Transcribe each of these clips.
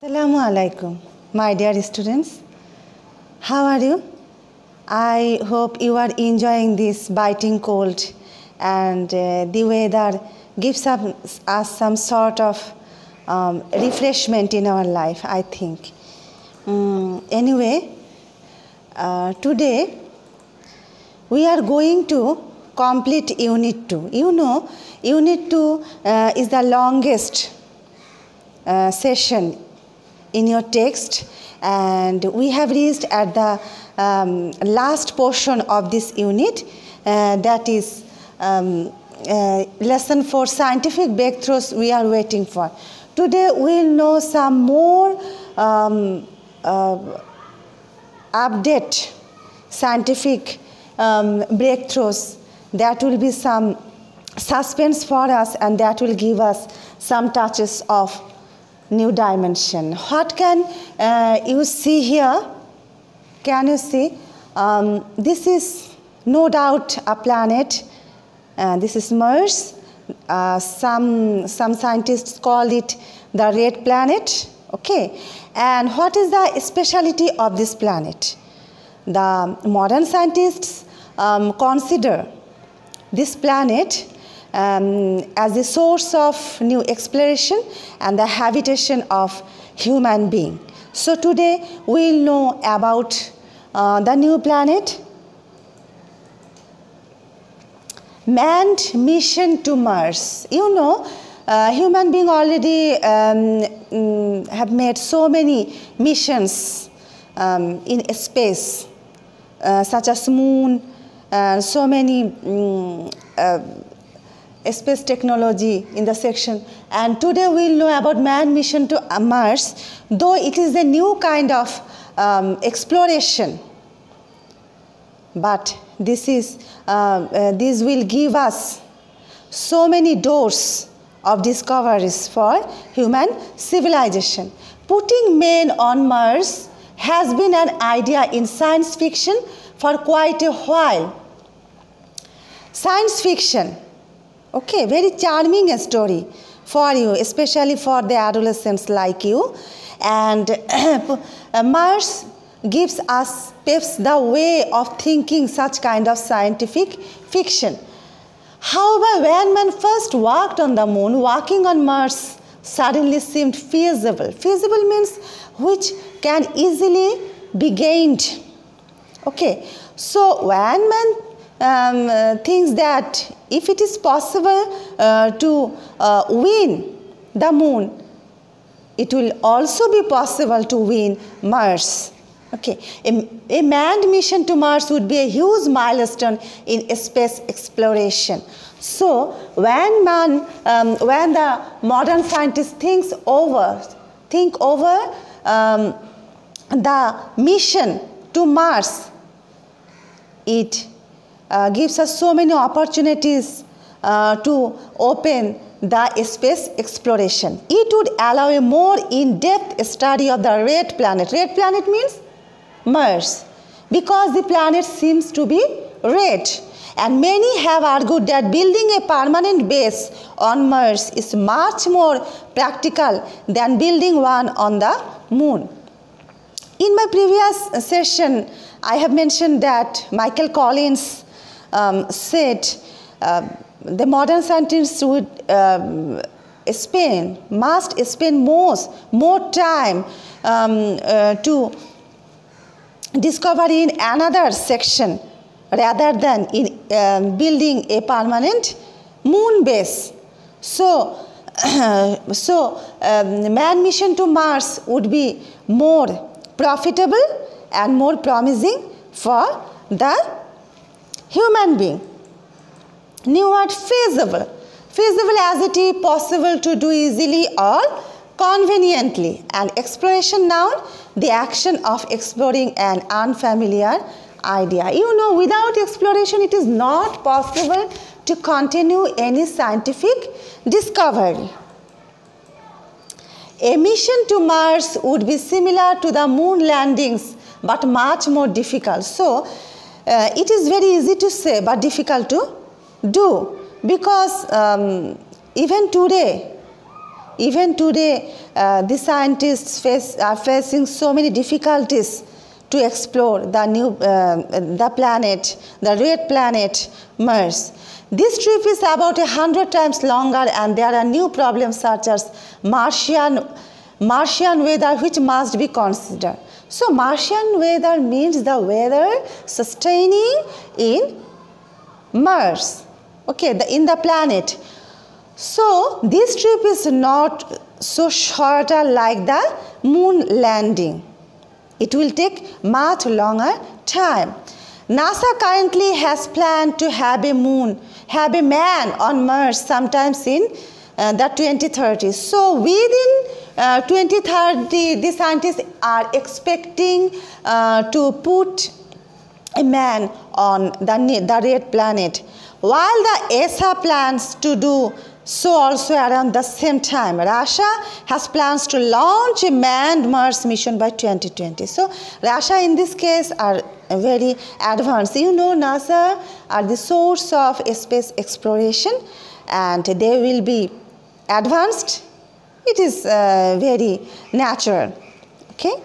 Assalamu alaikum, my dear students. How are you? I hope you are enjoying this biting cold and the weather gives us some sort of refreshment in our life, I think. Anyway, today we are going to complete Unit 2. You know, Unit 2 is the longest session in your text, and we have reached at the last portion of this unit, that is lesson 4, scientific breakthroughs we are waiting for. Today we will know some more update scientific breakthroughs. That will be some suspense for us, and that will give us some touches of new dimension. What can you see here? Can you see? This is no doubt a planet. This is Mars. Some scientists call it the red planet. Okay. And what is the speciality of this planet? The modern scientists consider this planet as the source of new exploration and the habitation of human being. So today we will know about the new planet, manned mission to Mars. You know, human being already have made so many missions in space, such as moon, so many space technology in the section, and today we will know about manned mission to Mars, though it is a new kind of exploration, but this will give us so many doors of discoveries for human civilization. Putting men on Mars has been an idea in science fiction for quite a while. Science fiction, okay, very charming story for you, especially for the adolescents like you. And Mars gives us paves the way of thinking such kind of scientific fiction. However, when man first walked on the moon, walking on Mars suddenly seemed feasible. Feasible means which can easily be gained. Okay, so when man thinks that if it is possible to win the moon, it will also be possible to win Mars. Okay, a manned mission to Mars would be a huge milestone in space exploration. So when the modern scientist think over the mission to Mars, it gives us so many opportunities to open the space exploration. It would allow a more in-depth study of the red planet. Red planet means Mars, because the planet seems to be red. And many have argued that building a permanent base on Mars is much more practical than building one on the moon. In my previous session, I have mentioned that Michael Collins said the modern scientists must spend more time to discover in another section rather than in building a permanent moon base. So manned mission to Mars would be more profitable and more promising for the human being. New word, feasible. Feasible as it is possible to do easily or conveniently. And exploration noun, the action of exploring an unfamiliar idea. You know, without exploration it is not possible to continue any scientific discovery. A mission to Mars would be similar to the moon landings, but much more difficult. So it is very easy to say but difficult to do, because even today Even today, the scientists are facing so many difficulties to explore the planet, the red planet Mars. This trip is about 100 times longer, and there are new problems such as Martian weather, which must be considered. So Martian weather means the weather sustaining in Mars, okay, in the planet. So this trip is not so shorter like the moon landing. It will take much longer time. NASA currently has planned to have a man on Mars sometimes in the 2030s. So within 2030, the scientists are expecting to put a man on the red planet, while the ESA plans to do so also around the same time. Russia has plans to launch a manned Mars mission by 2020. So Russia in this case are very advanced. You know, NASA are the source of space exploration, and they will be advanced. It is very natural. Okay.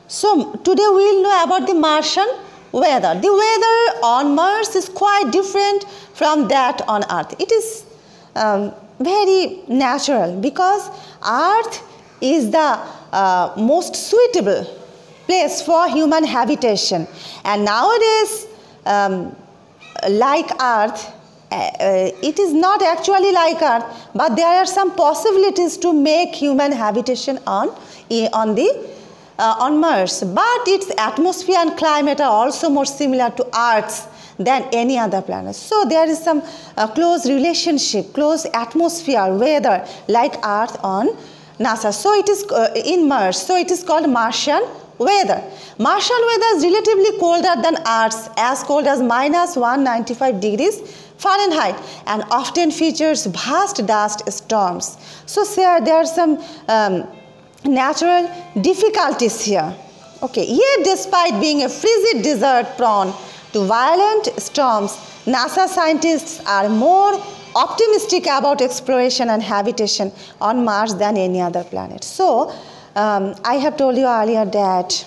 So today we will know about the Martian weather. The weather on Mars is quite different from that on Earth. It is very natural because Earth is the most suitable place for human habitation. And nowadays, like Earth, it is not actually like Earth, but there are some possibilities to make human habitation on Mars. But its atmosphere and climate are also more similar to Earth's than any other planet. So there is some close relationship, close atmosphere, weather like Earth on NASA. So it is in Mars. So it is called Martian weather. Martian weather is relatively colder than Earth's, as cold as -195 degrees Fahrenheit, and often features vast dust storms. So there are some natural difficulties here. Okay, yet despite being a frigid desert prone to violent storms, NASA scientists are more optimistic about exploration and habitation on Mars than any other planet. So I have told you earlier that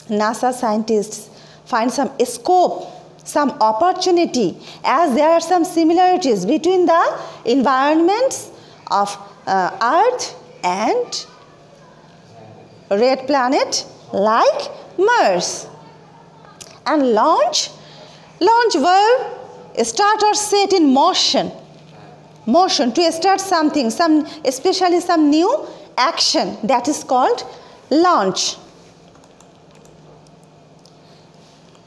NASA scientists find some scope, some opportunity, as there are some similarities between the environments of Earth and red planet like Mars. And launch verb, start or set in motion to start something, especially some new action, that is called launch.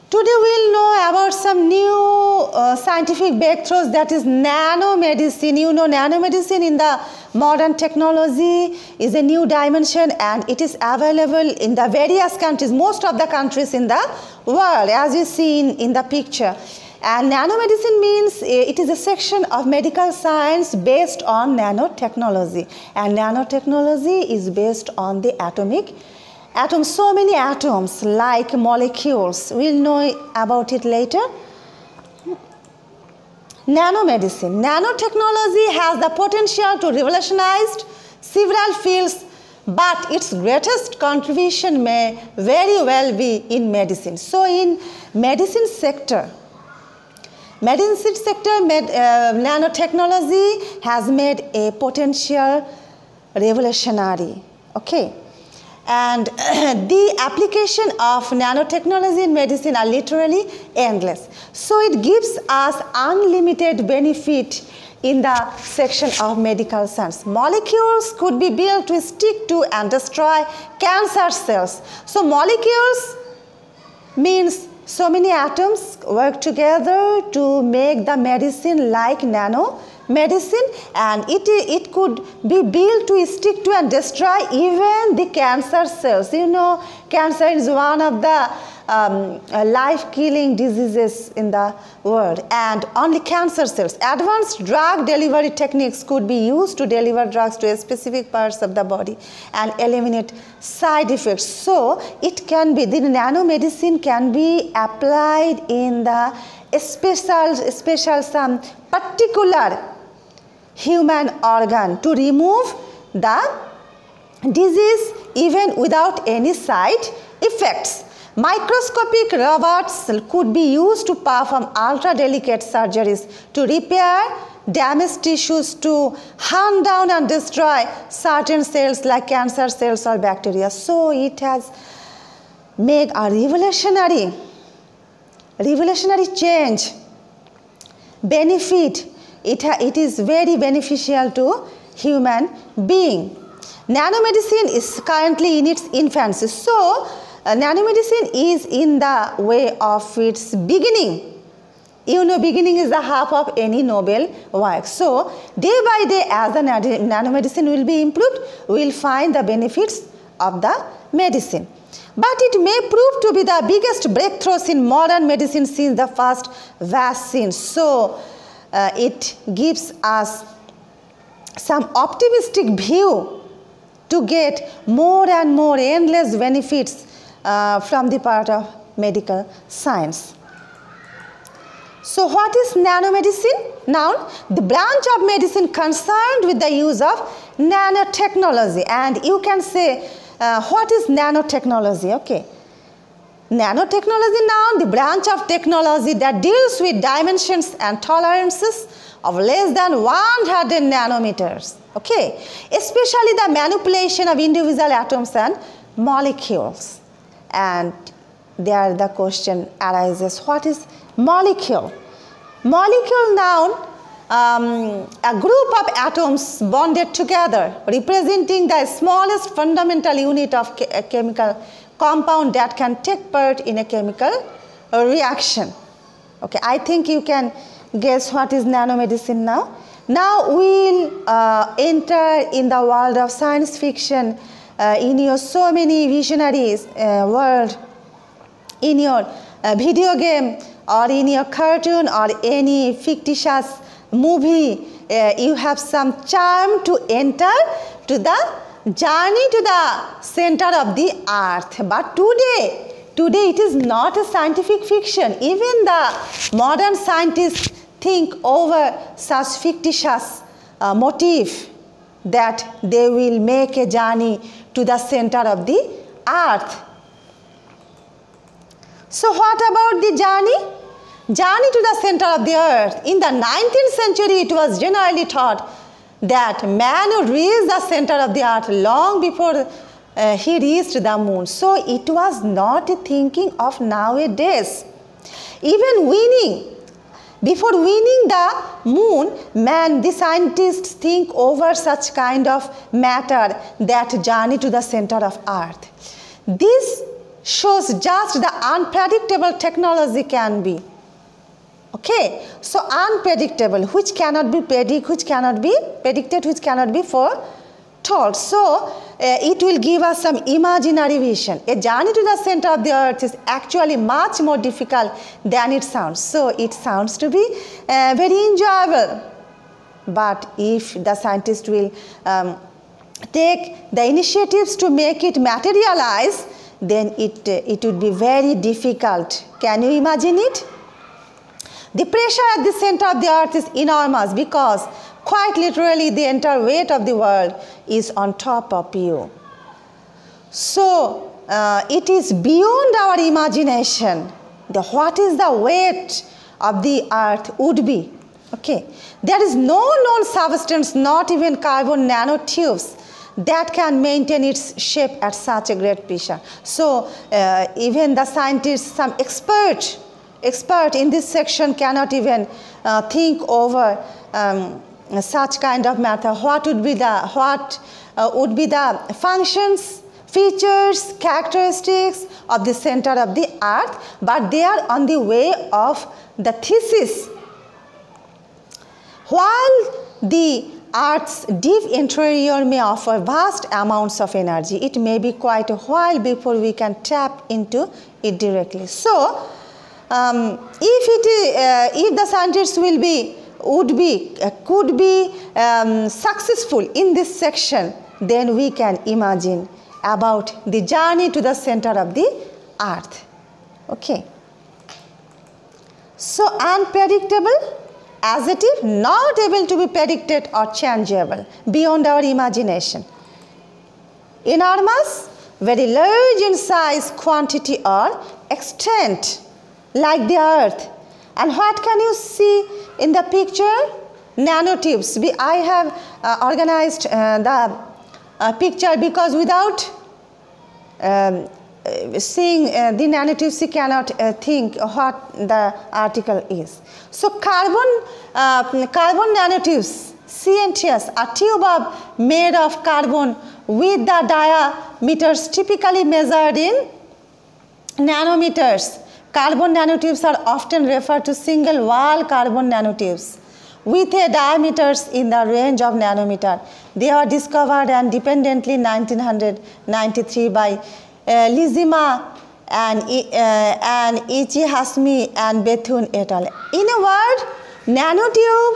Today we will know about some new scientific breakthroughs, that is nanomedicine. You know, nanomedicine in the modern technology is a new dimension, and it is available in the various countries, most of the countries in the world, as you see in the picture. And nanomedicine means it is a section of medical science based on nanotechnology. And nanotechnology is based on the atoms, so many atoms like molecules. We'll know about it later. Nanomedicine. Nanotechnology has the potential to revolutionize several fields, but its greatest contribution may very well be in medicine. So in medicine sector, nanotechnology has made a potential revolutionary. Okay. And the application of nanotechnology in medicine are literally endless. So it gives us unlimited benefit in the section of medical science. Molecules could be built to stick to and destroy cancer cells. So molecules means so many atoms work together to make the medicine like nanomedicine, and it could be built to stick to and destroy even the cancer cells. You know, cancer is one of the life-killing diseases in the world, and only cancer cells. Advanced drug delivery techniques could be used to deliver drugs to specific parts of the body and eliminate side effects. So it can be, the nanomedicine can be applied in the special some particular human organ to remove the disease even without any side effects. Microscopic robots could be used to perform ultra-delicate surgeries to repair damaged tissues, to hunt down and destroy certain cells like cancer cells or bacteria. So it has made a revolutionary change, benefit. It is very beneficial to human being. Nanomedicine is currently in its infancy. So nanomedicine is in the way of its beginning. You know, beginning is the half of any noble work. So day by day, as the nanomedicine will be improved, we will find the benefits of the medicine. But it may prove to be the biggest breakthroughs in modern medicine since the first vaccine. So it gives us some optimistic view to get more and more endless benefits from the part of medical science. So what is nanomedicine? Now, the branch of medicine concerned with the use of nanotechnology. And you can say, what is nanotechnology? Okay. Nanotechnology now, the branch of technology that deals with dimensions and tolerances of less than 100 nanometers. Okay. Especially the manipulation of individual atoms and molecules. And there the question arises, what is molecule? Molecule now, a group of atoms bonded together representing the smallest fundamental unit of a chemical compound that can take part in a chemical reaction. Okay, I think you can guess what is nanomedicine now. Now we will enter in the world of science fiction, in your so many visionaries world, in your video game or in your cartoon or any fictitious movie. You have some charm to enter to the journey to the center of the earth. But today it is not a scientific fiction. Even the modern scientists think over such fictitious motif that they will make a journey to the center of the earth. So what about the journey? Journey to the center of the earth. In the 19th century, it was generally thought that man would reach the center of the earth long before he reached the moon. So it was not a thinking of nowadays. Even before winning the moon, the scientists think over such kind of matter, that journey to the center of earth. This shows just the unpredictable technology can be. Okay, so unpredictable, which cannot be predicted, which cannot be predicted, which cannot be foretold. So it will give us some imaginary vision. A journey to the center of the earth is actually much more difficult than it sounds. So it sounds to be very enjoyable. But if the scientist will take the initiatives to make it materialize, then it would be very difficult. Can you imagine it? The pressure at the center of the earth is enormous because quite literally the entire weight of the world is on top of you. So it is beyond our imagination. What is the weight of the earth would be. Okay. There is no known substance, not even carbon nanotubes, that can maintain its shape at such a great pressure. So even the scientists, some expert in this section cannot even think over such kind of matter. What would be the functions, features, characteristics of the center of the earth? But they are on the way of the thesis. While the Earth's deep interior may offer vast amounts of energy, it may be quite a while before we can tap into it directly. So, if the scientists could be successful in this section, then we can imagine about the journey to the center of the earth. Okay. So unpredictable adjective not able to be predicted or changeable beyond our imagination. Enormous, very large in size, quantity or extent, like the earth. And what can you see in the picture? Nanotubes. I have organized the picture because without seeing the nanotubes, you cannot think what the article is. So carbon nanotubes, CNTS, a tube made of carbon with the diameters typically measured in nanometers. Carbon nanotubes are often referred to single-wall carbon nanotubes with a diameters in the range of nanometer. They were discovered independently in 1993 by Lizima and Ichihasmi and Bethune et al. In a word, nanotube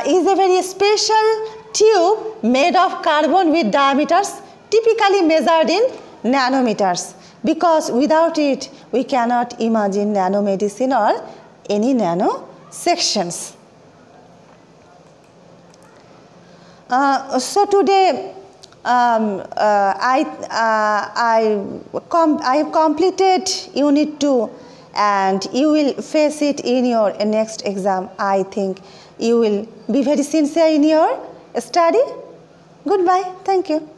is a very special tube made of carbon with diameters typically measured in nanometers, because without it we cannot imagine nanomedicine or any nano sections. So today I have completed Unit 2 and you will face it in your next exam. I think you will be very sincere in your study. Goodbye. Thank you.